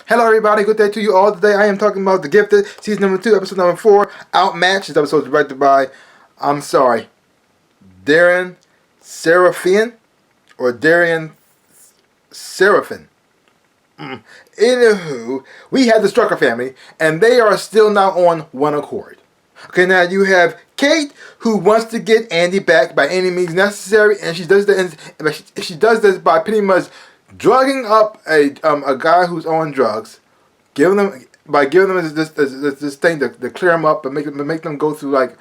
Hello everybody, good day to you all. Today I am talking about The Gifted, season number 2, episode number 4, Outmatched. This episode is directed by, Darren Seraphin, or Darian Seraphin. Anywho, we have the Strucker family, and they are still not on one accord. Okay, now you have Kate, who wants to get Andy back by any means necessary, and she does this by pretty much drugging up a guy who's on drugs, giving them this thing to clear them up and make them go through like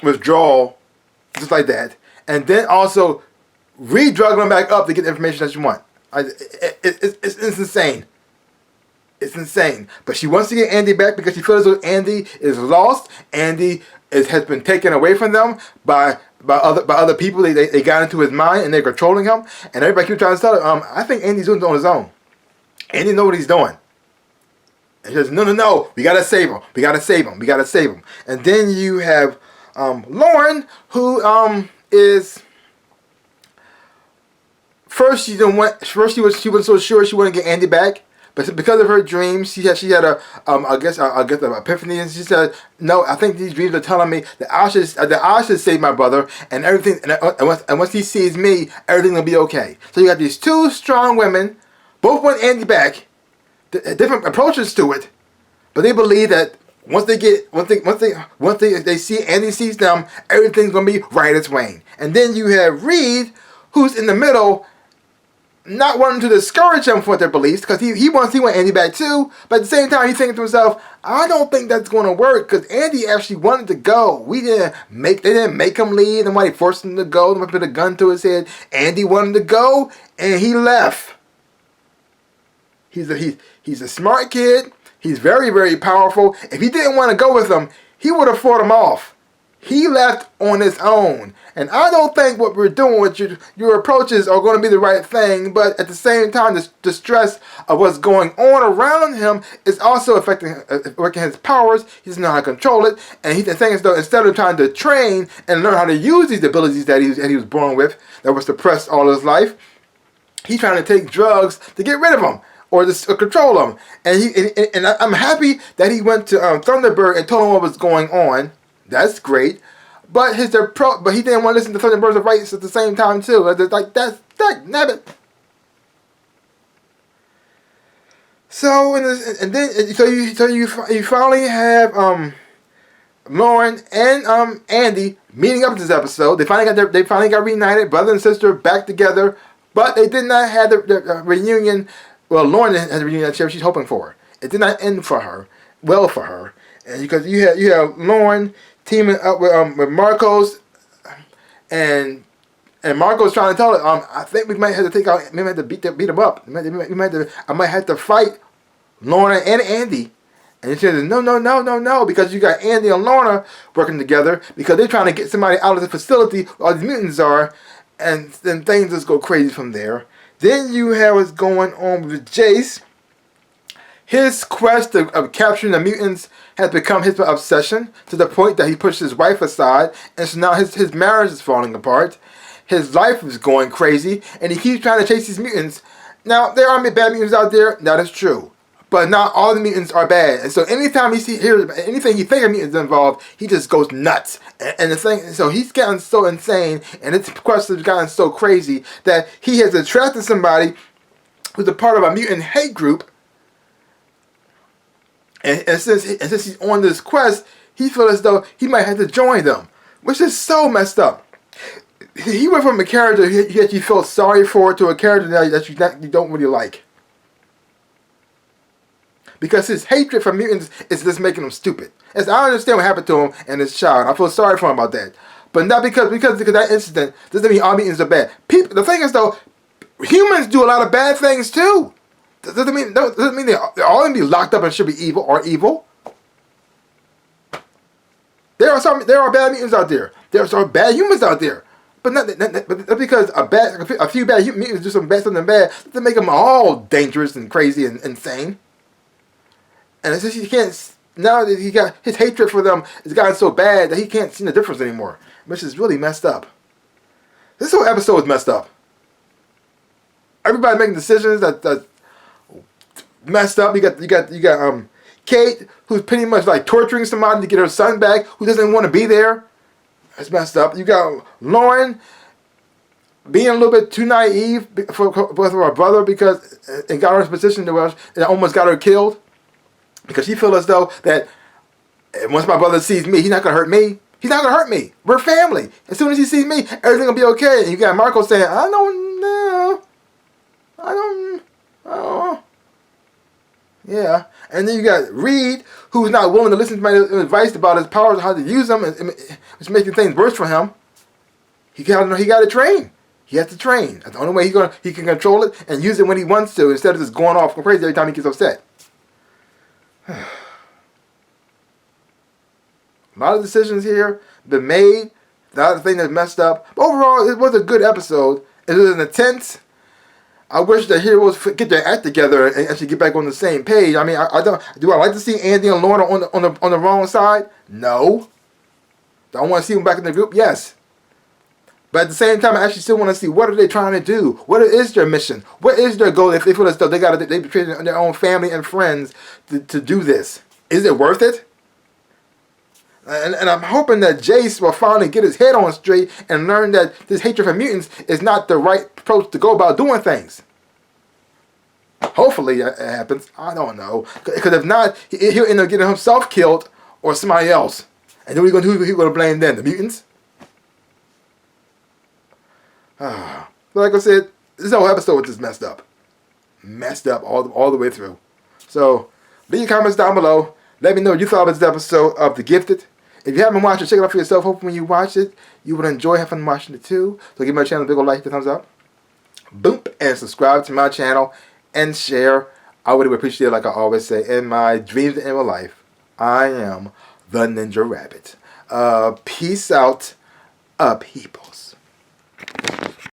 withdrawal, just like that, and then also re-drug them back up to get the information that you want. It's insane. It's insane. But she wants to get Andy back because she feels as though Andy is lost. Andy has been taken away from them by other people. They got into his mind and they're controlling him. And everybody keeps trying to tell her, I think Andy's doing it on his own. Andy knows what he's doing. And she says, no, we gotta save him. We gotta save him. And then you have Lauren, who is first she wasn't so sure she wouldn't get Andy back. But because of her dreams, she had an epiphany, and she said, "No, I think these dreams are telling me that I should save my brother, and everything. And once he sees me, everything will be okay." So you got these two strong women, both want Andy back, different approaches to it, but they believe that once they see Andy sees them, everything's gonna be right as rain. And then you have Reed, who's in the middle, not wanting to discourage them for their beliefs, because he wants Andy back too, but at the same time he's thinking to himself, I don't think that's going to work, because Andy actually wanted to go. They didn't make him leave. Nobody forced him to go. Nobody put a gun to his head. Andy wanted to go, and he left. He's a smart kid. He's very, very powerful. If he didn't want to go with them, he would have fought him off. He left on his own. And I don't think what we're doing with your approaches are going to be the right thing, but at the same time, the stress of what's going on around him is also affecting his powers. He doesn't know how to control it. And he's thinking as though instead of trying to train and learn how to use these abilities that he was born with, that was suppressed all his life, he's trying to take drugs to get rid of them or control them. And I'm happy that he went to Thunderbird and told him what was going on. That's great, but he didn't want to listen to Thunderbird's advice at the same time too. Like that's nabbit. So you finally have Lauren and Andy meeting up in this episode. They finally got reunited, brother and sister back together, but they did not have the reunion. Well, Lauren has a reunion that she's hoping for. It did not end for her, and because you have Lauren teaming up with Marcos, and Marcos trying to tell her, I think we might have to beat them up. I might have to fight Lorna and Andy. And she says, no, because you got Andy and Lorna working together because they're trying to get somebody out of the facility where all these mutants are, and then things just go crazy from there. Then you have what's going on with Jace. His quest of capturing the mutants has become his obsession to the point that he pushed his wife aside, and so now his marriage is falling apart. His life is going crazy, and he keeps trying to chase these mutants. Now, there are bad mutants out there, that is true, but not all the mutants are bad. And so anytime he hears anything he thinks a mutants involved, he just goes nuts. So he's gotten so insane, and his quest has gotten so crazy that he has attracted somebody who's a part of a mutant hate group. And since he's on this quest, he feels as though he might have to join them, which is so messed up. He went from a character that you felt sorry for to a character that you don't really like. Because his hatred for mutants is just making him stupid. As I understand what happened to him and his child, I feel sorry for him about that. But not because that incident doesn't mean all mutants are bad. The thing is though, humans do a lot of bad things too. Doesn't mean they're all going to be locked up and should be evil. There are bad mutants out there. There are bad humans out there. But not because a few bad mutants do something bad, doesn't make them all dangerous and crazy and insane. And it's just he can't. Now that he got his hatred for them has gotten so bad that he can't see the difference anymore, which is really messed up. This whole episode is messed up. Everybody making decisions that messed up. You got Kate, who's pretty much like torturing somebody to get her son back, who doesn't want to be there. That's messed up. You got Lauren being a little bit too naive for her brother because it got her in a position to where it almost got her killed because she feels as though that once my brother sees me, he's not gonna hurt me. He's not gonna hurt me. We're family. As soon as he sees me, everything will be okay. And you got Marco saying, I don't know. I don't know. Yeah. And then you got Reed, who's not willing to listen to my advice about his powers, how to use them, and it's making things worse for him. He got to train. He has to train. That's the only way he can control it and use it when he wants to, instead of just going off crazy every time he gets upset. A lot of decisions here been made. A lot of things that's messed up. But overall, it was a good episode. It was intense. I wish the heroes get their act together and actually get back on the same page. I mean, I don't. Do I like to see Andy and Lorna on the wrong side? No. Do I want to see them back in the group? Yes. But at the same time, I actually still want to see what are they trying to do. What is their mission? What is their goal? If they feel as though they betray their own family and friends to do this, is it worth it? And I'm hoping that Jace will finally get his head on straight and learn that this hatred for mutants is not the right approach to go about doing things. Hopefully it happens. I don't know. Because if not, he'll end up getting himself killed or somebody else. And then who are you going to blame then? The mutants? But like I said, this whole episode was just messed up. Messed up all the way through. So, leave your comments down below. Let me know what you thought of this episode of The Gifted. If you haven't watched it, check it out for yourself. Hopefully when you watch it, you will enjoy having fun watching it too. So give my channel a big old like, the thumbs up. Boom. And subscribe to my channel. And share. I would appreciate it, like I always say, in my dreams and in my life. I am the Ninja Rabbit. Peace out, peoples.